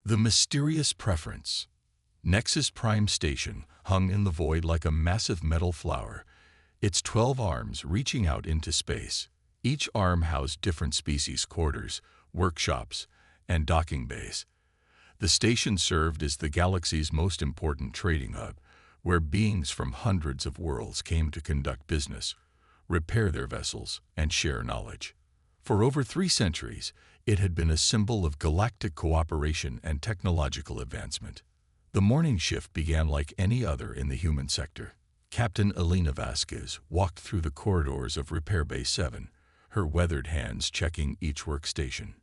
The mysterious preference. Nexus Prime Station hung in the void like a massive metal flower, its 12 arms reaching out into space. Each arm housed different species quarters, workshops, and docking bays. The station served as the galaxy's most important trading hub, where beings from hundreds of worlds came to conduct business, repair their vessels, and share knowledge. For over 3 centuries, it had been a symbol of galactic cooperation and technological advancement. The morning shift began like any other in the human sector. Captain Elena Vasquez walked through the corridors of Repair Bay 7, her weathered hands checking each workstation.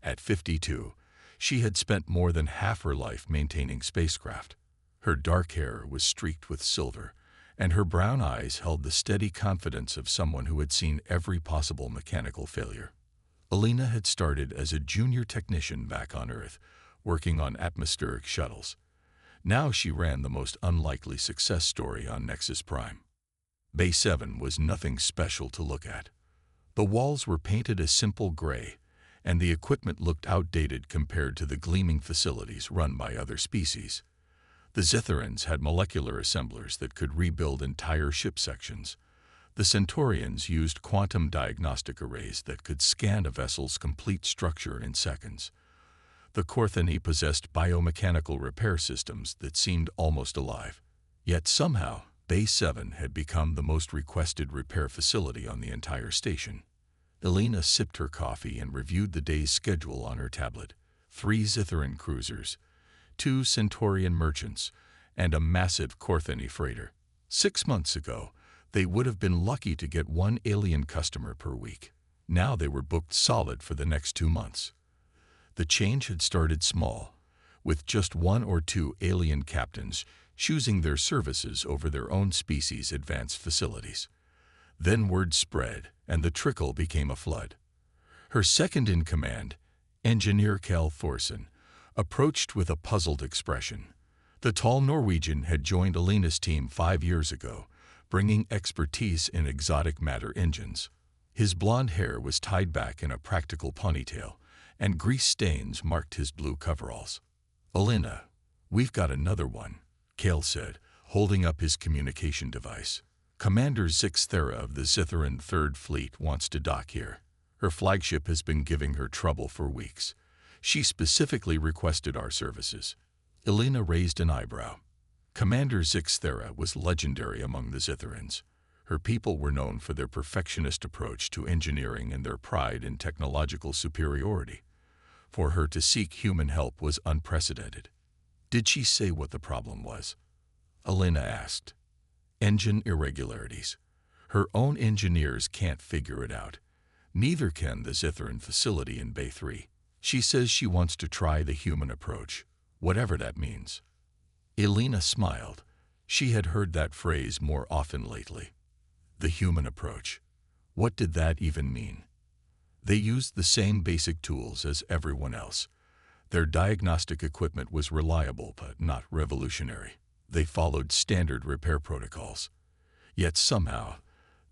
At 52, she had spent more than half her life maintaining spacecraft. Her dark hair was streaked with silver, and her brown eyes held the steady confidence of someone who had seen every possible mechanical failure. Elena had started as a junior technician back on Earth, working on atmospheric shuttles. Now she ran the most unlikely success story on Nexus Prime. Bay 7 was nothing special to look at. The walls were painted a simple gray, and the equipment looked outdated compared to the gleaming facilities run by other species. The Zitherans had molecular assemblers that could rebuild entire ship sections. The Centaurians used quantum diagnostic arrays that could scan a vessel's complete structure in seconds. The Corthini possessed biomechanical repair systems that seemed almost alive. Yet somehow, Bay 7 had become the most requested repair facility on the entire station. Elena sipped her coffee and reviewed the day's schedule on her tablet. 3 Zitharan cruisers, 2 Centaurian merchants, and a massive Corthini freighter. 6 months ago, they would have been lucky to get 1 alien customer per week. Now they were booked solid for the next 2 months. The change had started small, with just 1 or 2 alien captains choosing their services over their own species' advanced facilities. Then word spread, and the trickle became a flood. Her second-in-command, Engineer Kjell Thorsen, approached with a puzzled expression. The tall Norwegian had joined Elena's team 5 years ago, bringing expertise in exotic matter engines. His blonde hair was tied back in a practical ponytail, and grease stains marked his blue coveralls. "Elena, we've got another one," Kjell said, holding up his communication device. "Commander Zixthera of the Zitharan Third Fleet wants to dock here. Her flagship has been giving her trouble for weeks. She specifically requested our services." Elena raised an eyebrow. Commander Zixthera was legendary among the Zitharans. Her people were known for their perfectionist approach to engineering and their pride in technological superiority. For her to seek human help was unprecedented. "Did she say what the problem was?" Elena asked. "Engine irregularities. Her own engineers can't figure it out. Neither can the Zitharan facility in Bay 3. She says she wants to try the human approach, whatever that means." Elena smiled. She had heard that phrase more often lately. The human approach. What did that even mean? They used the same basic tools as everyone else. Their diagnostic equipment was reliable but not revolutionary. They followed standard repair protocols. Yet somehow,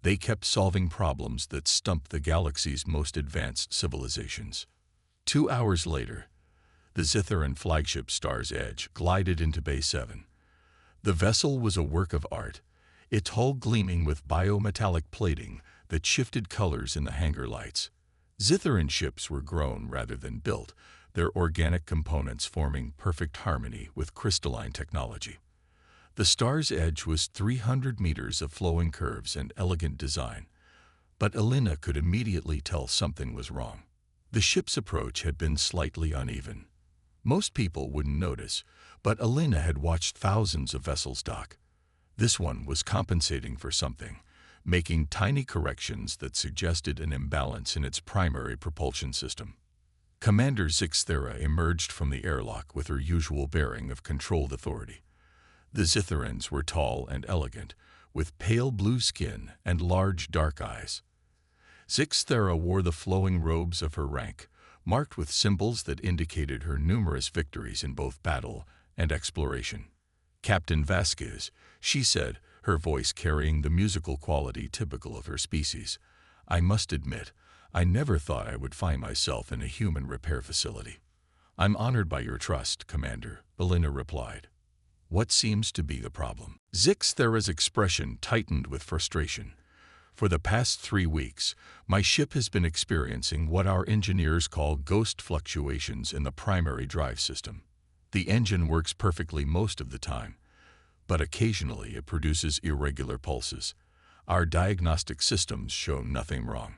they kept solving problems that stumped the galaxy's most advanced civilizations. 2 hours later, the Zitharan flagship Star's Edge glided into Bay 7. The vessel was a work of art, its hull gleaming with biometallic plating that shifted colors in the hangar lights. Zitharan ships were grown rather than built, their organic components forming perfect harmony with crystalline technology. The Star's Edge was 300 meters of flowing curves and elegant design, but Elena could immediately tell something was wrong. The ship's approach had been slightly uneven. Most people wouldn't notice, but Elena had watched thousands of vessels dock. This one was compensating for something, making tiny corrections that suggested an imbalance in its primary propulsion system. Commander Zixthera emerged from the airlock with her usual bearing of controlled authority. The Zitharans were tall and elegant, with pale blue skin and large dark eyes. Zixthera wore the flowing robes of her rank, marked with symbols that indicated her numerous victories in both battle and exploration. "Captain Vasquez," she said, her voice carrying the musical quality typical of her species. "I must admit, I never thought I would find myself in a human repair facility. I'm honored by your trust, Commander, Elena replied. What seems to be the problem? Zixthera's expression tightened with frustration. For the past 3 weeks, my ship has been experiencing what our engineers call ghost fluctuations in the primary drive system. The engine works perfectly most of the time, but occasionally it produces irregular pulses. Our diagnostic systems show nothing wrong.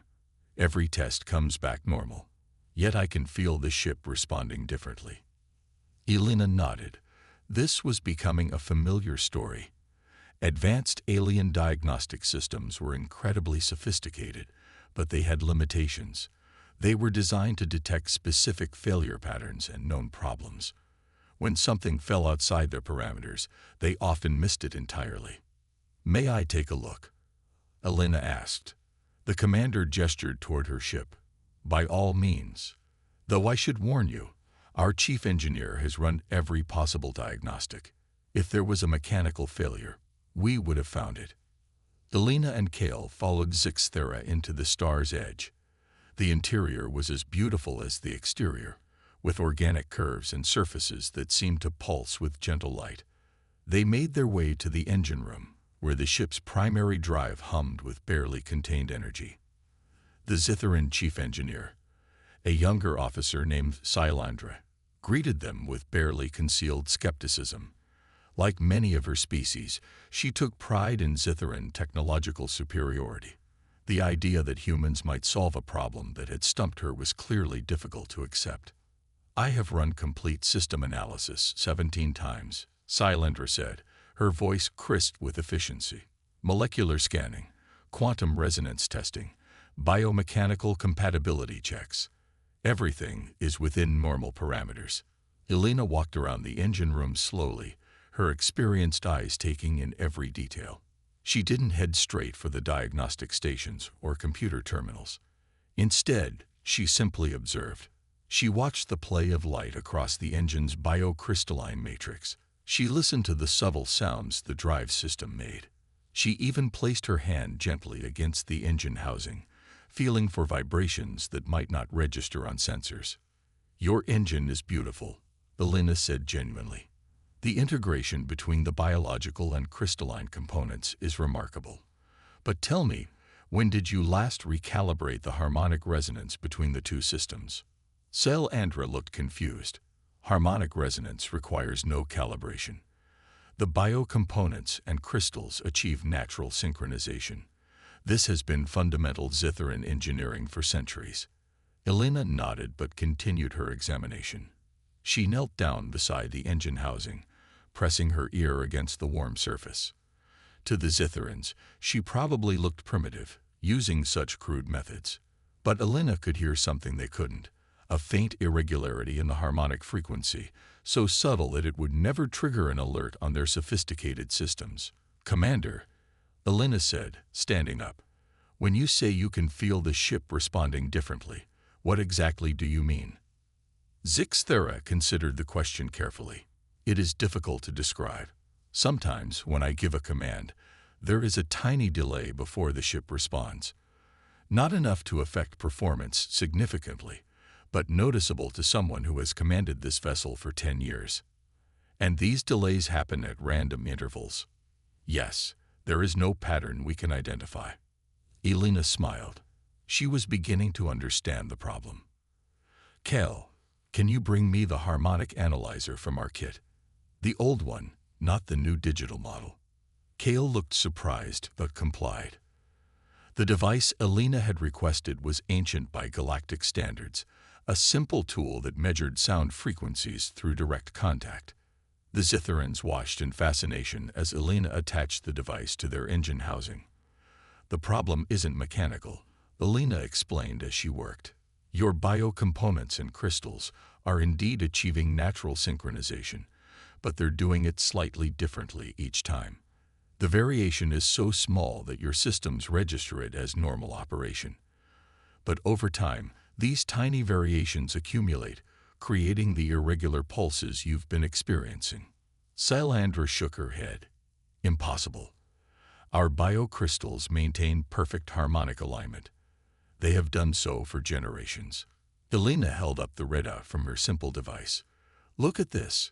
Every test comes back normal. Yet I can feel the ship responding differently. Elena nodded. This was becoming a familiar story. Advanced alien diagnostic systems were incredibly sophisticated, but they had limitations. They were designed to detect specific failure patterns and known problems. When something fell outside their parameters, they often missed it entirely. May I take a look? Elena asked. The commander gestured toward her ship. By all means. Though I should warn you, our chief engineer has run every possible diagnostic. If there was a mechanical failure, we would have found it. Elena and Kale followed Zixthera into the star's edge. The interior was as beautiful as the exterior, with organic curves and surfaces that seemed to pulse with gentle light. They made their way to the engine room, where the ship's primary drive hummed with barely contained energy. The Zithran chief engineer, a younger officer named Silandra, greeted them with barely concealed skepticism. Like many of her species, she took pride in Zithran technological superiority. The idea that humans might solve a problem that had stumped her was clearly difficult to accept. I have run complete system analysis 17 times, Silandra said, her voice crisp with efficiency. Molecular scanning, quantum resonance testing, biomechanical compatibility checks. Everything is within normal parameters. Elena walked around the engine room slowly, her experienced eyes taking in every detail. She didn't head straight for the diagnostic stations or computer terminals. Instead, she simply observed. She watched the play of light across the engine's biocrystalline matrix. She listened to the subtle sounds the drive system made. She even placed her hand gently against the engine housing, feeling for vibrations that might not register on sensors. Your engine is beautiful, Elena said genuinely. The integration between the biological and crystalline components is remarkable. But tell me, when did you last recalibrate the harmonic resonance between the two systems? Silandra looked confused. Harmonic resonance requires no calibration. The biocomponents and crystals achieve natural synchronization. This has been fundamental Zithran engineering for centuries. Elena nodded but continued her examination. She knelt down beside the engine housing, pressing her ear against the warm surface. To the Zithrans, she probably looked primitive, using such crude methods. But Elena could hear something they couldn't, a faint irregularity in the harmonic frequency, so subtle that it would never trigger an alert on their sophisticated systems. Commander, Elena said, standing up, when you say you can feel the ship responding differently, what exactly do you mean? Zixthera considered the question carefully. It is difficult to describe. Sometimes, when I give a command, there is a tiny delay before the ship responds. Not enough to affect performance significantly, but noticeable to someone who has commanded this vessel for 10 years. And these delays happen at random intervals. Yes, there is no pattern we can identify. Elena smiled. She was beginning to understand the problem. Kel, can you bring me the harmonic analyzer from our kit? The old one, not the new digital model. Kale looked surprised but complied. The device Elena had requested was ancient by galactic standards, a simple tool that measured sound frequencies through direct contact. The Zithrans watched in fascination as Elena attached the device to their engine housing. The problem isn't mechanical, Elena explained as she worked. Your biocomponents and crystals are indeed achieving natural synchronization, but they're doing it slightly differently each time. The variation is so small that your systems register it as normal operation. But over time, these tiny variations accumulate, creating the irregular pulses you've been experiencing. Silandra shook her head. Impossible. Our biocrystals maintain perfect harmonic alignment. They have done so for generations. Elena held up the readout from her simple device. Look at this.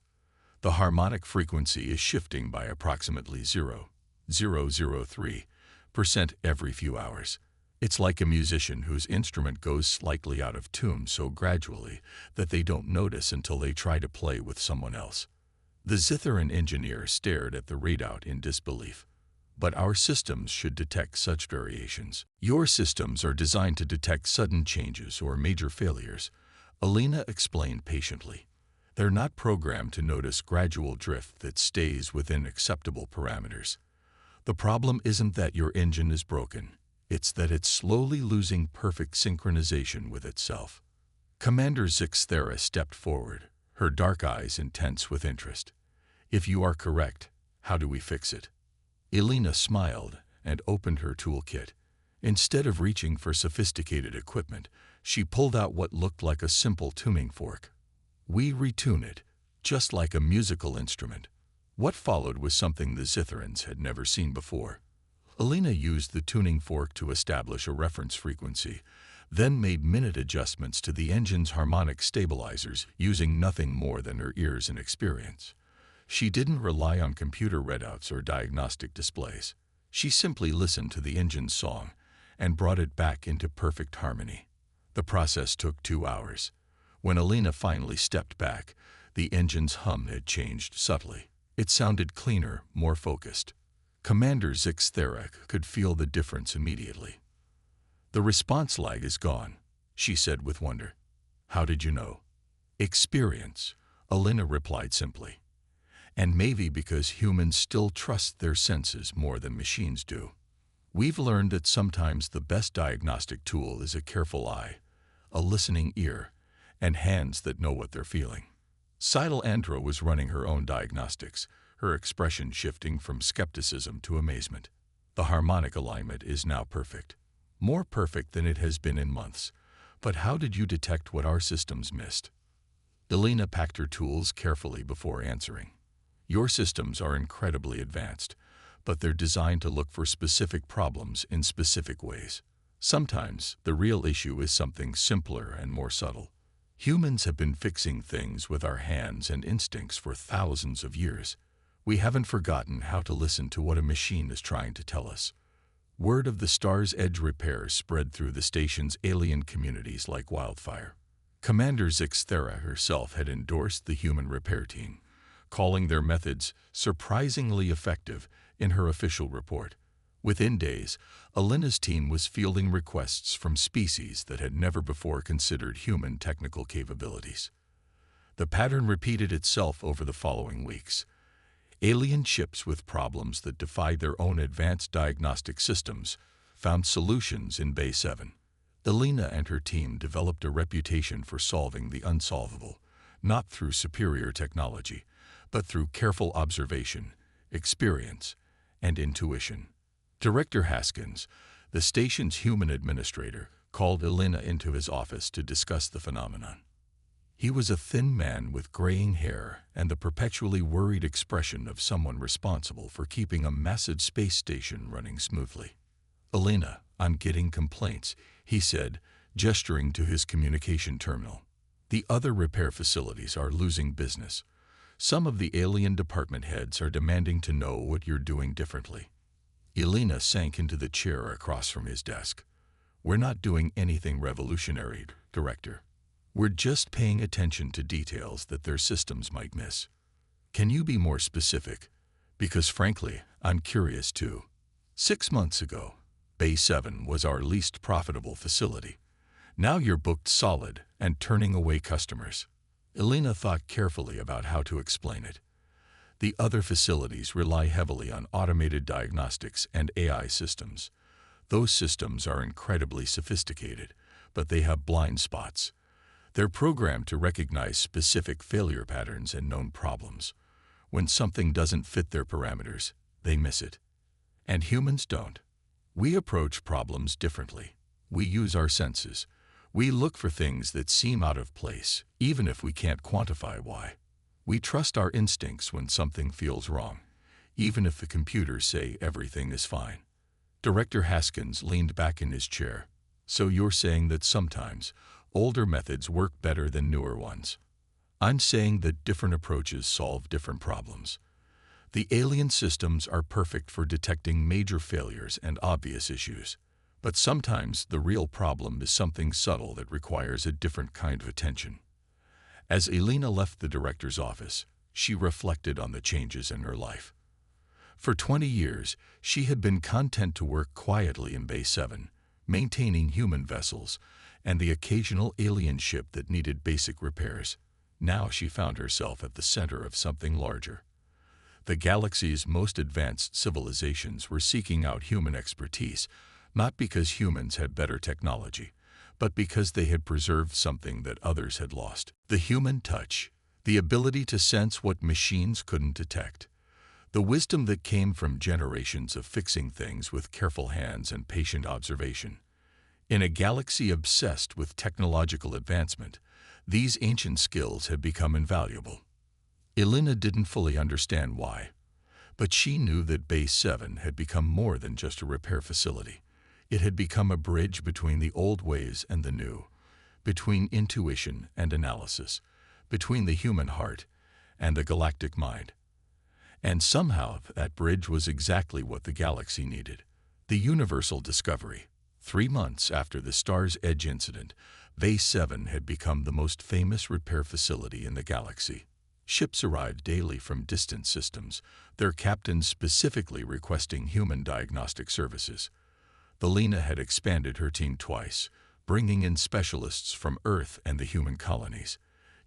The harmonic frequency is shifting by approximately 0.003% every few hours. It's like a musician whose instrument goes slightly out of tune so gradually that they don't notice until they try to play with someone else. The Zithran engineer stared at the readout in disbelief. But our systems should detect such variations. Your systems are designed to detect sudden changes or major failures, Elena explained patiently. They're not programmed to notice gradual drift that stays within acceptable parameters. The problem isn't that your engine is broken. It's that it's slowly losing perfect synchronization with itself. Commander Zixthera stepped forward, her dark eyes intense with interest. If you are correct, how do we fix it? Elena smiled and opened her toolkit. Instead of reaching for sophisticated equipment, she pulled out what looked like a simple tuning fork. We retune it, just like a musical instrument. What followed was something the Zithrans had never seen before. Elena used the tuning fork to establish a reference frequency, then made minute adjustments to the engine's harmonic stabilizers using nothing more than her ears and experience. She didn't rely on computer readouts or diagnostic displays. She simply listened to the engine's song and brought it back into perfect harmony. The process took 2 hours. When Elena finally stepped back, the engine's hum had changed subtly. It sounded cleaner, more focused. Commander Zixthera could feel the difference immediately. The response lag is gone, she said with wonder. How did you know? Experience, Elena replied simply. And maybe because humans still trust their senses more than machines do. We've learned that sometimes the best diagnostic tool is a careful eye, a listening ear, and hands that know what they're feeling. Seidel Andra was running her own diagnostics, her expression shifting from skepticism to amazement. The harmonic alignment is now perfect. More perfect than it has been in months. But how did you detect what our systems missed? Elena packed her tools carefully before answering. Your systems are incredibly advanced, but they're designed to look for specific problems in specific ways. Sometimes the real issue is something simpler and more subtle. Humans have been fixing things with our hands and instincts for thousands of years. We haven't forgotten how to listen to what a machine is trying to tell us. Word of the Star's Edge repairs spread through the station's alien communities like wildfire. Commander Zixthera herself had endorsed the human repair team, calling their methods surprisingly effective in her official report. Within days, Elena's team was fielding requests from species that had never before considered human technical capabilities. The pattern repeated itself over the following weeks. Alien ships with problems that defied their own advanced diagnostic systems found solutions in Bay 7. Elena and her team developed a reputation for solving the unsolvable, not through superior technology, but through careful observation, experience, and intuition. Director Haskins, the station's human administrator, called Elena into his office to discuss the phenomenon. He was a thin man with graying hair and the perpetually worried expression of someone responsible for keeping a massive space station running smoothly. Elena, I'm getting complaints, he said, gesturing to his communication terminal. The other repair facilities are losing business. Some of the alien department heads are demanding to know what you're doing differently. Elena sank into the chair across from his desk. We're not doing anything revolutionary, Director. We're just paying attention to details that their systems might miss. Can you be more specific? Because frankly, I'm curious too. 6 months ago, Bay 7 was our least profitable facility. Now you're booked solid and turning away customers. Elena thought carefully about how to explain it. The other facilities rely heavily on automated diagnostics and AI systems. Those systems are incredibly sophisticated, but they have blind spots. They're programmed to recognize specific failure patterns and known problems. When something doesn't fit their parameters, they miss it. And humans don't. We approach problems differently. We use our senses. We look for things that seem out of place, even if we can't quantify why. We trust our instincts when something feels wrong, even if the computers say everything is fine. Director Haskins leaned back in his chair. So you're saying that sometimes Older methods work better than newer ones. I'm saying that different approaches solve different problems. The alien systems are perfect for detecting major failures and obvious issues. But sometimes the real problem is something subtle that requires a different kind of attention. As Elena left the director's office, she reflected on the changes in her life. For 20 years, she had been content to work quietly in Base 7, maintaining human vessels and the occasional alien ship that needed basic repairs. Now she found herself at the center of something larger. The galaxy's most advanced civilizations were seeking out human expertise, not because humans had better technology, but because they had preserved something that others had lost. The human touch, the ability to sense what machines couldn't detect. The wisdom that came from generations of fixing things with careful hands and patient observation. In a galaxy obsessed with technological advancement, these ancient skills had become invaluable. Elena didn't fully understand why, but she knew that Base 7 had become more than just a repair facility. It had become a bridge between the old ways and the new, between intuition and analysis, between the human heart and the galactic mind. And somehow that bridge was exactly what the galaxy needed. The universal discovery. 3 months after the Star's Edge incident, Base 7 had become the most famous repair facility in the galaxy. Ships arrived daily from distant systems, their captains specifically requesting human diagnostic services. Elena had expanded her team twice, bringing in specialists from Earth and the human colonies.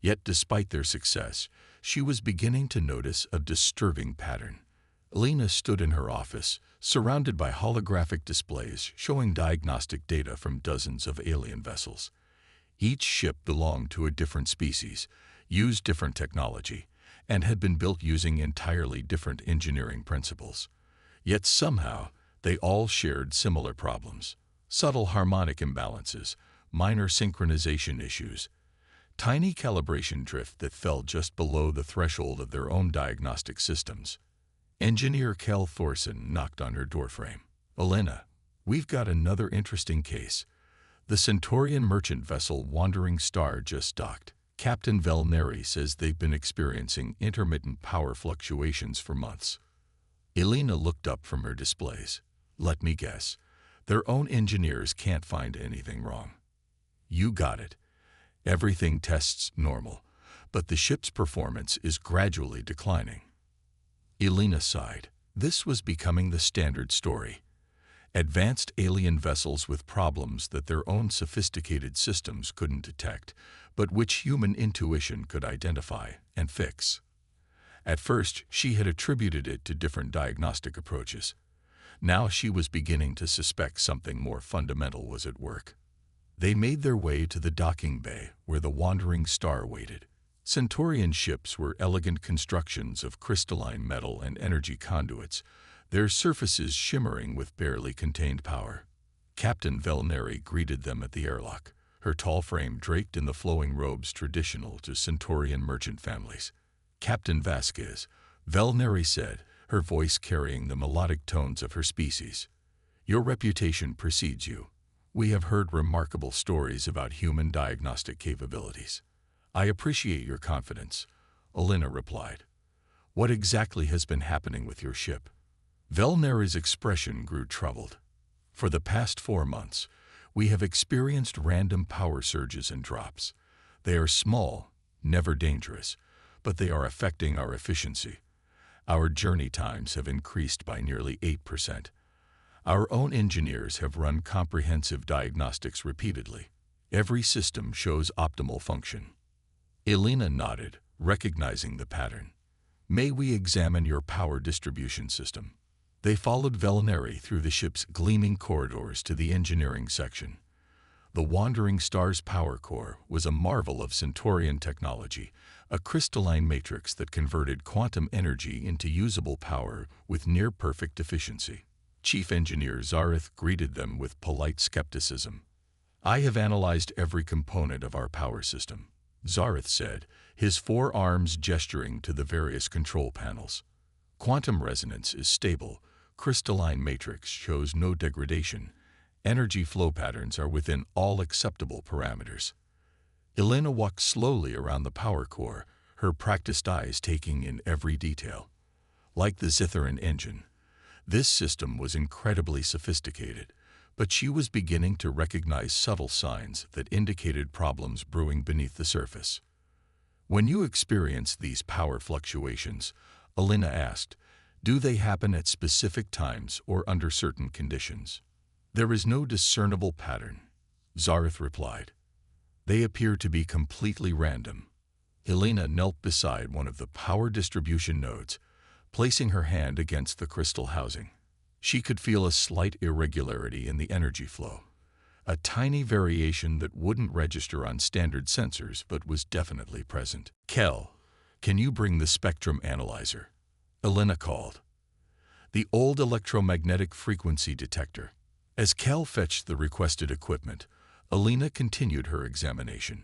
Yet despite their success, she was beginning to notice a disturbing pattern. Elena stood in her office, surrounded by holographic displays showing diagnostic data from dozens of alien vessels. Each ship belonged to a different species, used different technology, and had been built using entirely different engineering principles. Yet somehow, they all shared similar problems: subtle harmonic imbalances, minor synchronization issues, tiny calibration drift that fell just below the threshold of their own diagnostic systems. Engineer Kel Thorson knocked on her doorframe. "Elena, we've got another interesting case. The Centaurian merchant vessel Wandering Star just docked. Captain Velneri says they've been experiencing intermittent power fluctuations for months." Elena looked up from her displays. "Let me guess. Their own engineers can't find anything wrong." "You got it. Everything tests normal, but the ship's performance is gradually declining." Elena sighed. This was becoming the standard story. Advanced alien vessels with problems that their own sophisticated systems couldn't detect, but which human intuition could identify and fix. At first, she had attributed it to different diagnostic approaches. Now she was beginning to suspect something more fundamental was at work. They made their way to the docking bay where the Wandering Star waited. Centaurian ships were elegant constructions of crystalline metal and energy conduits, their surfaces shimmering with barely contained power. Captain Velneri greeted them at the airlock, her tall frame draped in the flowing robes traditional to Centaurian merchant families. "Captain Vasquez," Velneri said, her voice carrying the melodic tones of her species. "Your reputation precedes you. We have heard remarkable stories about human diagnostic capabilities." "I appreciate your confidence," Elena replied. "What exactly has been happening with your ship?" Velneri's expression grew troubled. "For the past 4 months, we have experienced random power surges and drops. They are small, never dangerous, but they are affecting our efficiency. Our journey times have increased by nearly 8%. Our own engineers have run comprehensive diagnostics repeatedly. Every system shows optimal function." Elena nodded, recognizing the pattern. "May we examine your power distribution system?" They followed Velneri through the ship's gleaming corridors to the engineering section. The Wandering Star's power core was a marvel of Centaurian technology, a crystalline matrix that converted quantum energy into usable power with near-perfect efficiency. Chief Engineer Zareth greeted them with polite skepticism. "I have analyzed every component of our power system," Zareth said, his 4 arms gesturing to the various control panels. "Quantum resonance is stable, crystalline matrix shows no degradation, energy flow patterns are within all acceptable parameters. Elena walked slowly around the power core, her practiced eyes taking in every detail. Like the Zitharan engine, this system was incredibly sophisticated, but she was beginning to recognize subtle signs that indicated problems brewing beneath the surface. When you experience these power fluctuations, Elena asked, do they happen at specific times or under certain conditions? There is no discernible pattern, Zareth replied. They appear to be completely random. Elena knelt beside one of the power distribution nodes, placing her hand against the crystal housing. She could feel a slight irregularity in the energy flow, a tiny variation that wouldn't register on standard sensors but was definitely present. Kel, can you bring the spectrum analyzer? Elena called. The old electromagnetic frequency detector. As Kel fetched the requested equipment, Elena continued her examination.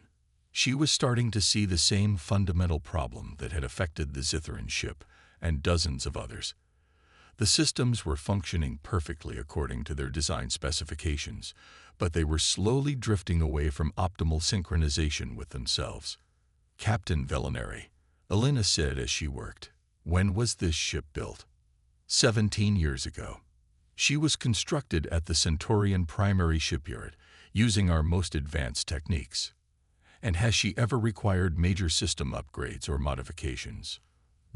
She was starting to see the same fundamental problem that had affected the Zitharan ship and dozens of others. The systems were functioning perfectly according to their design specifications, but they were slowly drifting away from optimal synchronization with themselves. Captain Velinari, Elena said as she worked, when was this ship built? 17 years ago. She was constructed at the Centaurian primary shipyard, using our most advanced techniques. And has she ever required major system upgrades or modifications?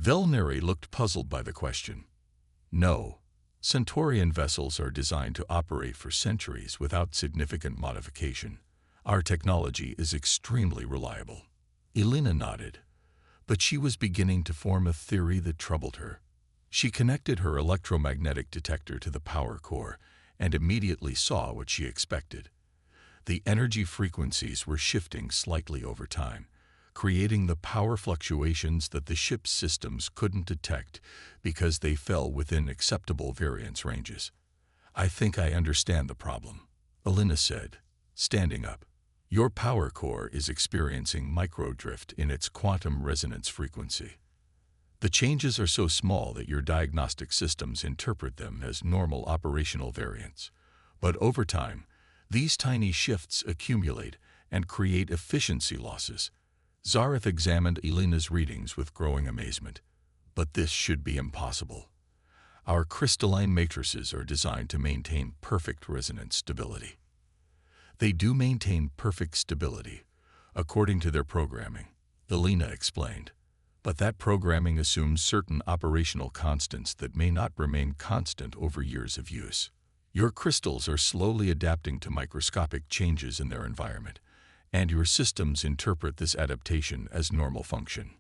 Velinari looked puzzled by the question. No. Centaurian vessels are designed to operate for centuries without significant modification. Our technology is extremely reliable. Elena nodded, but she was beginning to form a theory that troubled her. She connected her electromagnetic detector to the power core and immediately saw what she expected. The energy frequencies were shifting slightly over time, creating the power fluctuations that the ship's systems couldn't detect because they fell within acceptable variance ranges. I think I understand the problem, Elena said, standing up. Your power core is experiencing microdrift in its quantum resonance frequency. The changes are so small that your diagnostic systems interpret them as normal operational variance. But over time, these tiny shifts accumulate and create efficiency losses. Zareth examined Elena's readings with growing amazement. But this should be impossible. Our crystalline matrices are designed to maintain perfect resonance stability. They do maintain perfect stability, according to their programming, Elena explained. But that programming assumes certain operational constants that may not remain constant over years of use. Your crystals are slowly adapting to microscopic changes in their environment, and your systems interpret this adaptation as normal function.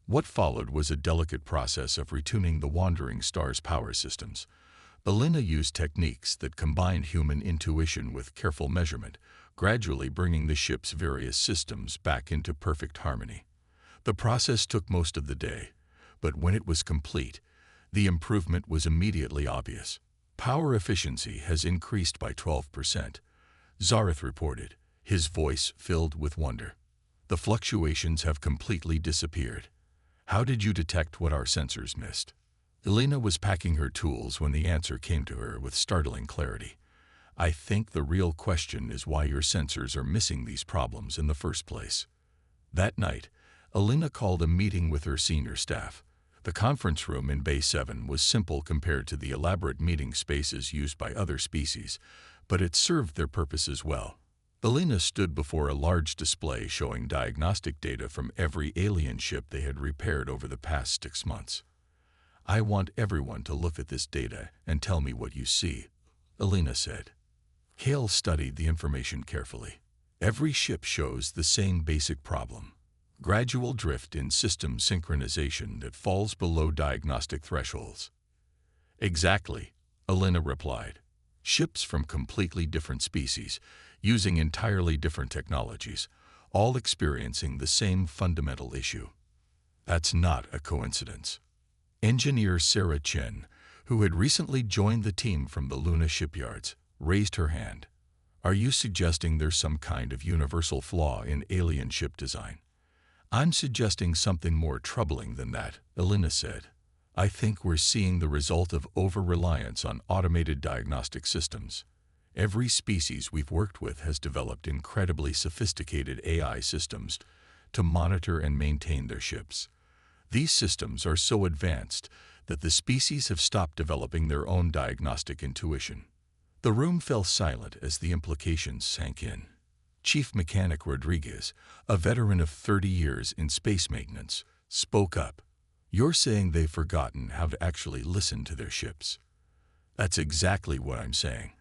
What followed was a delicate process of retuning the wandering star's power systems. Elena used techniques that combined human intuition with careful measurement, gradually bringing the ship's various systems back into perfect harmony. The process took most of the day, but when it was complete, the improvement was immediately obvious. Power efficiency has increased by 12%, Zareth reported, his voice filled with wonder. The fluctuations have completely disappeared. How did you detect what our sensors missed? Elena was packing her tools when the answer came to her with startling clarity. I think the real question is why your sensors are missing these problems in the first place. That night, Elena called a meeting with her senior staff. The conference room in Bay 7 was simple compared to the elaborate meeting spaces used by other species, but it served their purposes well. Elena stood before a large display showing diagnostic data from every alien ship they had repaired over the past 6 months. I want everyone to look at this data and tell me what you see, Elena said. Hale studied the information carefully. Every ship shows the same basic problem. Gradual drift in system synchronization that falls below diagnostic thresholds. Exactly, Elena replied. Ships from completely different species, using entirely different technologies, all experiencing the same fundamental issue. That's not a coincidence. Engineer Sarah Chen, who had recently joined the team from the Luna shipyards, raised her hand. Are you suggesting there's some kind of universal flaw in alien ship design? I'm suggesting something more troubling than that, Elena said. I think we're seeing the result of over-reliance on automated diagnostic systems. Every species we've worked with has developed incredibly sophisticated AI systems to monitor and maintain their ships. These systems are so advanced that the species have stopped developing their own diagnostic intuition. The room fell silent as the implications sank in. Chief Mechanic Rodriguez, a veteran of 30 years in space maintenance, spoke up. "You're saying they've forgotten how to actually listen to their ships." "That's exactly what I'm saying.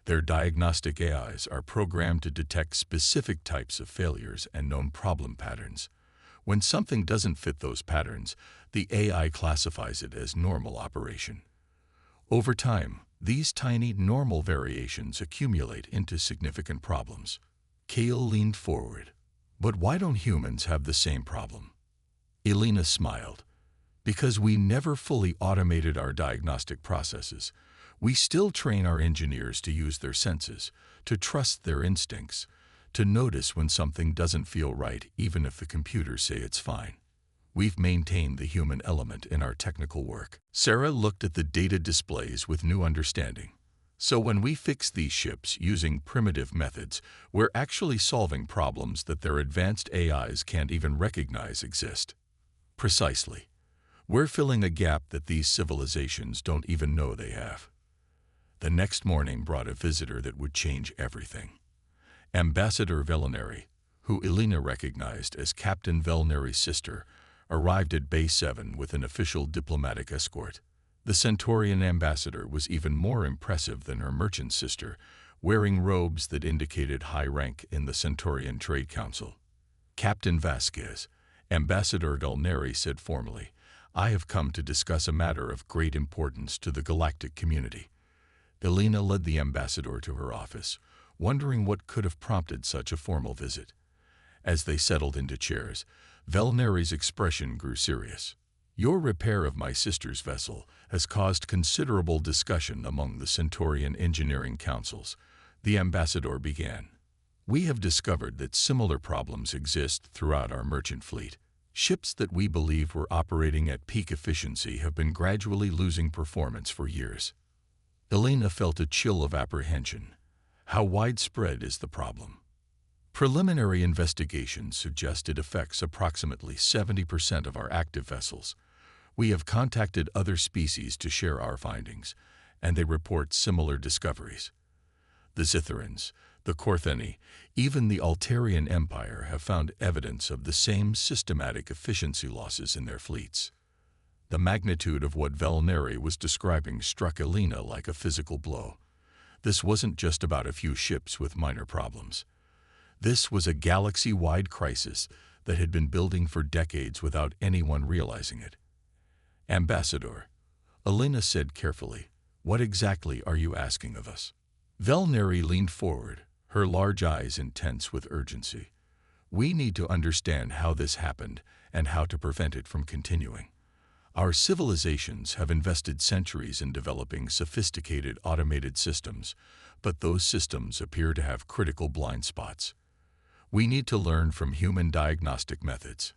Their diagnostic AIs are programmed to detect specific types of failures and known problem patterns. When something doesn't fit those patterns, the AI classifies it as normal operation. Over time, these tiny normal variations accumulate into significant problems." Kale leaned forward. "But why don't humans have the same problem?" Elena smiled. "Because we never fully automated our diagnostic processes. We still train our engineers to use their senses, to trust their instincts, to notice when something doesn't feel right even if the computers say it's fine. We've maintained the human element in our technical work." Sarah looked at the data displays with new understanding. "So when we fix these ships using primitive methods, we're actually solving problems that their advanced AIs can't even recognize exist." "Precisely. We're filling a gap that these civilizations don't even know they have." The next morning brought a visitor that would change everything. Ambassador Velinari, who Elena recognized as Captain Velinari's sister, arrived at Bay 7 with an official diplomatic escort. The Centaurian ambassador was even more impressive than her merchant sister, wearing robes that indicated high rank in the Centaurian Trade Council. "Captain Vasquez," Ambassador Velinari said formally, "I have come to discuss a matter of great importance to the galactic community." Elena led the ambassador to her office, wondering what could have prompted such a formal visit. As they settled into chairs, Velinari's expression grew serious. "Your repair of my sister's vessel has caused considerable discussion among the Centaurian engineering councils," the ambassador began. "We have discovered that similar problems exist throughout our merchant fleet. Ships that we believe were operating at peak efficiency have been gradually losing performance for years." Elena felt a chill of apprehension. How widespread is the problem? "Preliminary investigations suggest it affects approximately 70% of our active vessels. We have contacted other species to share our findings, and they report similar discoveries. The Zitherans, the Kortheni, even the Altarian Empire have found evidence of the same systematic efficiency losses in their fleets." The magnitude of what Velinari was describing struck Elena like a physical blow. This wasn't just about a few ships with minor problems. This was a galaxy-wide crisis that had been building for decades without anyone realizing it. "Ambassador," Elena said carefully, "what exactly are you asking of us?" Velinari leaned forward, her large eyes intense with urgency. "We need to understand how this happened and how to prevent it from continuing. Our civilizations have invested centuries in developing sophisticated automated systems, but those systems appear to have critical blind spots. We need to learn from human diagnostic methods."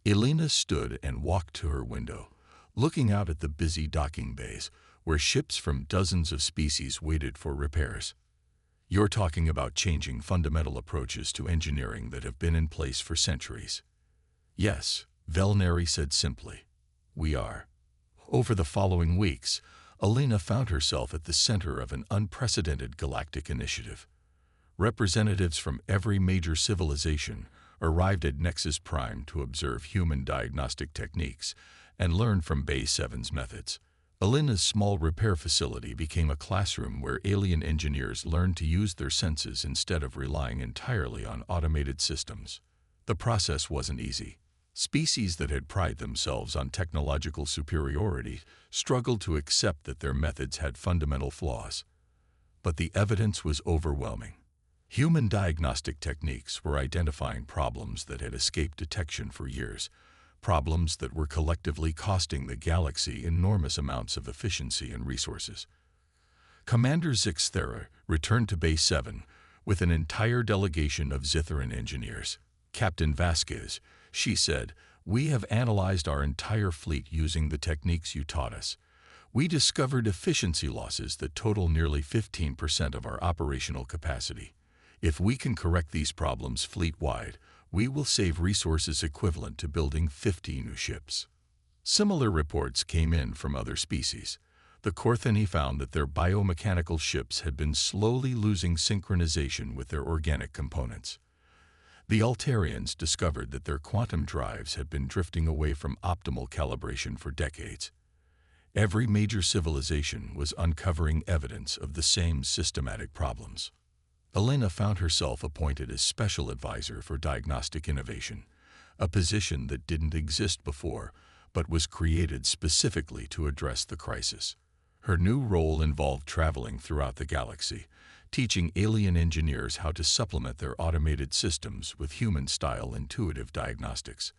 Elena stood and walked to her window, looking out at the busy docking bays, where ships from dozens of species waited for repairs. "You're talking about changing fundamental approaches to engineering that have been in place for centuries." "Yes," Velinari said simply. "We are." Over the following weeks, Elena found herself at the center of an unprecedented galactic initiative. Representatives from every major civilization arrived at Nexus Prime to observe human diagnostic techniques and learn from Bay 7's methods. Elena's small repair facility became a classroom where alien engineers learned to use their senses instead of relying entirely on automated systems. The process wasn't easy. Species that had prided themselves on technological superiority struggled to accept that their methods had fundamental flaws. But the evidence was overwhelming. Human diagnostic techniques were identifying problems that had escaped detection for years, problems that were collectively costing the galaxy enormous amounts of efficiency and resources. Commander Zixthera returned to Bay 7 with an entire delegation of Zitharan engineers. "Captain Vasquez," she said, "we have analyzed our entire fleet using the techniques you taught us. We discovered efficiency losses that total nearly 15% of our operational capacity. If we can correct these problems fleet-wide, we will save resources equivalent to building 50 new ships. Similar reports came in from other species. The Korthani found that their biomechanical ships had been slowly losing synchronization with their organic components. The Altarians discovered that their quantum drives had been drifting away from optimal calibration for decades. Every major civilization was uncovering evidence of the same systematic problems. Elena found herself appointed as special advisor for diagnostic innovation, a position that didn't exist before, but was created specifically to address the crisis. Her new role involved traveling throughout the galaxy, teaching alien engineers how to supplement their automated systems with human-style intuitive diagnostics.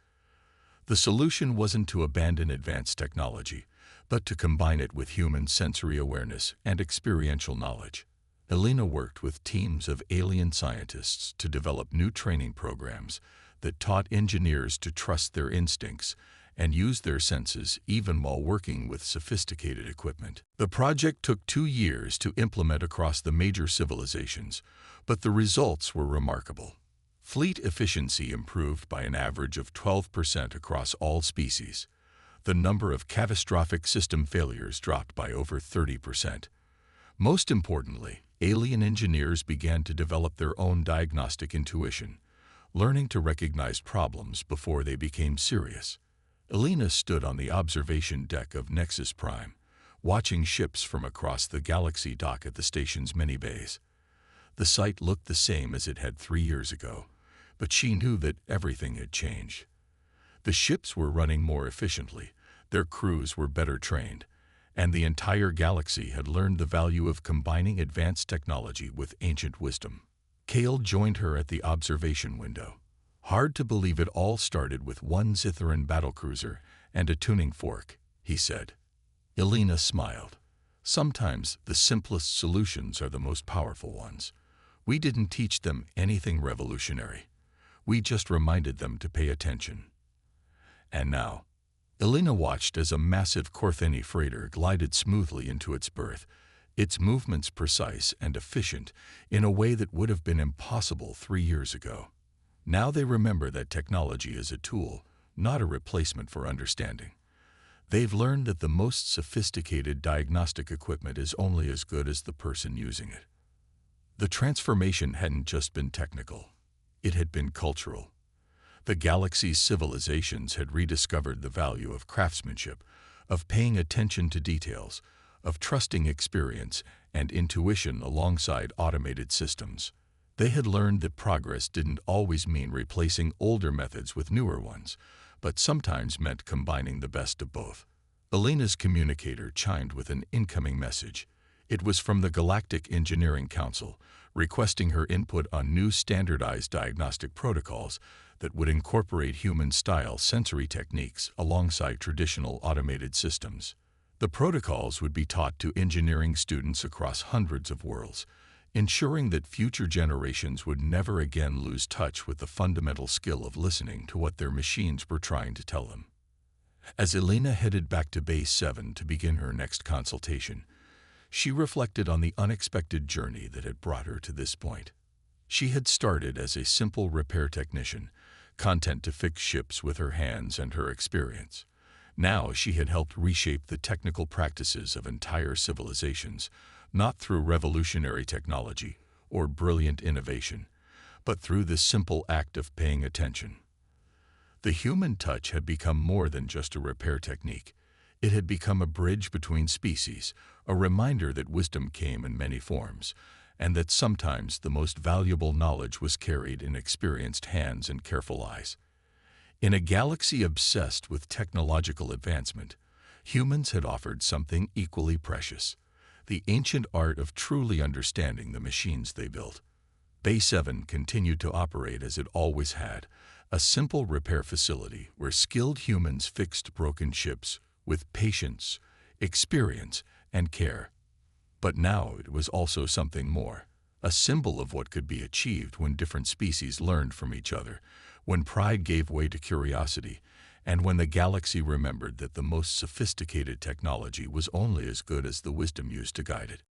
The solution wasn't to abandon advanced technology, but to combine it with human sensory awareness and experiential knowledge. Elena worked with teams of alien scientists to develop new training programs that taught engineers to trust their instincts and use their senses even while working with sophisticated equipment. The project took 2 years to implement across the major civilizations, but the results were remarkable. Fleet efficiency improved by an average of 12% across all species. The number of catastrophic system failures dropped by over 30%. Most importantly, alien engineers began to develop their own diagnostic intuition, learning to recognize problems before they became serious. Elena stood on the observation deck of Nexus Prime, watching ships from across the galaxy dock at the station's many bays. The site looked the same as it had 3 years ago, but she knew that everything had changed. The ships were running more efficiently, their crews were better trained, and the entire galaxy had learned the value of combining advanced technology with ancient wisdom. Kale joined her at the observation window. "Hard to believe it all started with one Zitharan battlecruiser and a tuning fork," he said. Elena smiled. "Sometimes the simplest solutions are the most powerful ones. We didn't teach them anything revolutionary. We just reminded them to pay attention." And now, Elena watched as a massive Korthani freighter glided smoothly into its berth, its movements precise and efficient in a way that would have been impossible 3 years ago. Now they remember that technology is a tool, not a replacement for understanding. They've learned that the most sophisticated diagnostic equipment is only as good as the person using it. The transformation hadn't just been technical. It had been cultural. The galaxy's civilizations had rediscovered the value of craftsmanship, of paying attention to details, of trusting experience and intuition alongside automated systems. They had learned that progress didn't always mean replacing older methods with newer ones, but sometimes meant combining the best of both. Elena's communicator chimed with an incoming message. It was from the Galactic Engineering Council, requesting her input on new standardized diagnostic protocols that would incorporate human-style sensory techniques alongside traditional automated systems. The protocols would be taught to engineering students across hundreds of worlds, ensuring that future generations would never again lose touch with the fundamental skill of listening to what their machines were trying to tell them. As Elena headed back to Base 7 to begin her next consultation, she reflected on the unexpected journey that had brought her to this point. She had started as a simple repair technician, content to fix ships with her hands and her experience. Now she had helped reshape the technical practices of entire civilizations, not through revolutionary technology or brilliant innovation, but through the simple act of paying attention. The human touch had become more than just a repair technique. It had become a bridge between species, a reminder that wisdom came in many forms, and that sometimes the most valuable knowledge was carried in experienced hands and careful eyes. In a galaxy obsessed with technological advancement, humans had offered something equally precious: the ancient art of truly understanding the machines they built. Base 7 continued to operate as it always had, a simple repair facility where skilled humans fixed broken ships with patience, experience, and care. But now it was also something more, a symbol of what could be achieved when different species learned from each other, when pride gave way to curiosity, And when the galaxy remembered that the most sophisticated technology was only as good as the wisdom used to guide it,